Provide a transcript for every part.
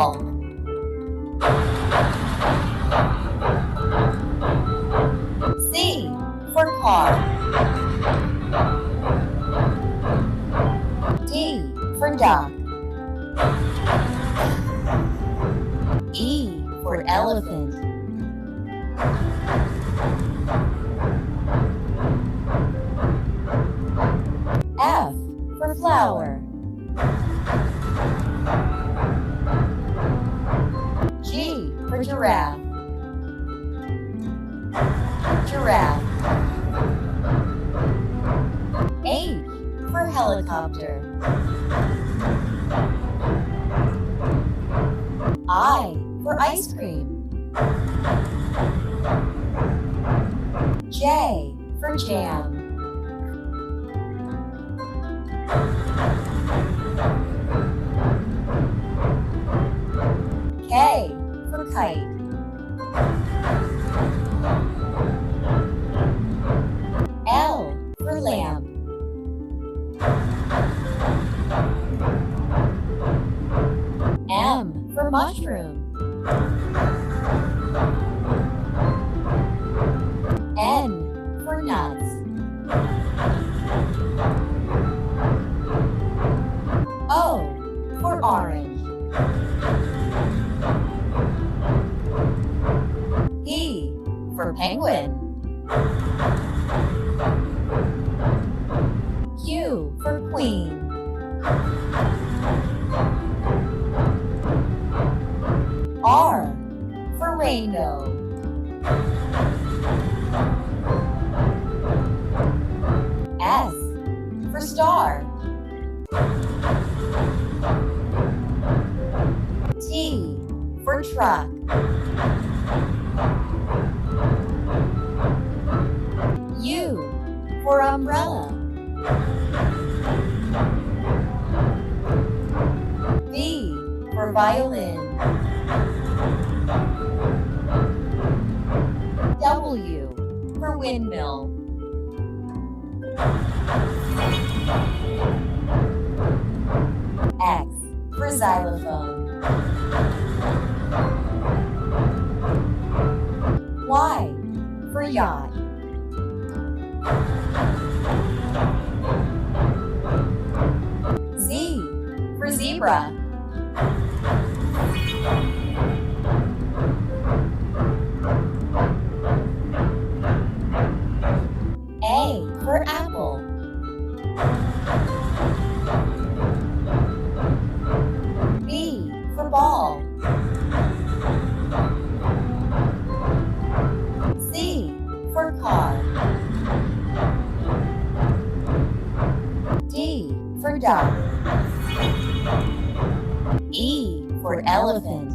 ball. C for car. D for duck. E for elephant. F for flower. G for giraffe. Giraffe. H for helicopter. I for ice cream. J for jam. K for kite. L for lamp. M for mushroom. N for nuts. O for orange. P for penguin. Q for queen. R for rainbow. S for star. T for truck. U for umbrella. V for violin. W for windmill. X for xylophone. Y for yacht. Z for zebra. A for apple. B for ball. C for car. D for duck. E for elephant.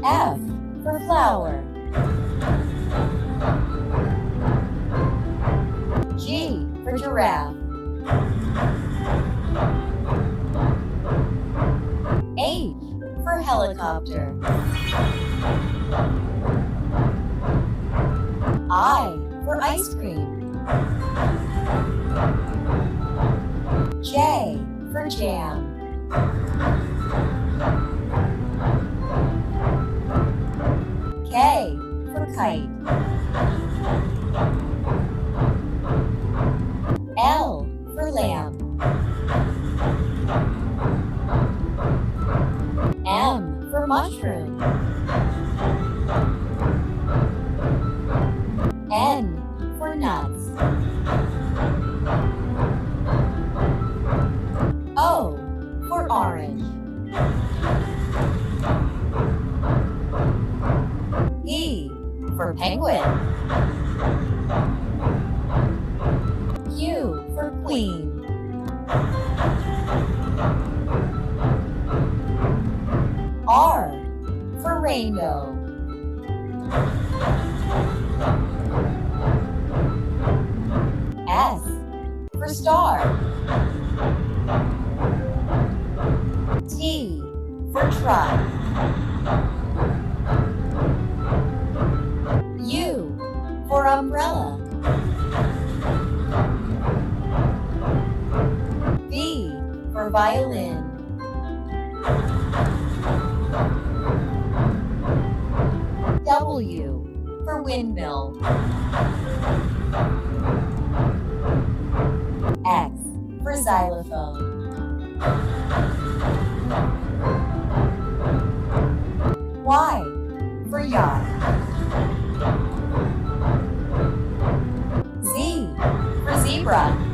F for flower. G for giraffe. H for helicopter. I for ice cream. J for jam. K for kite. L for lamp. M for mushroom. N for nuts. O for orange. P for penguin. Q for queen. R for rainbow. S for star. T for truck. U for umbrella. for violin. W for windmill. X for xylophone. Y for yacht. Z for zebra.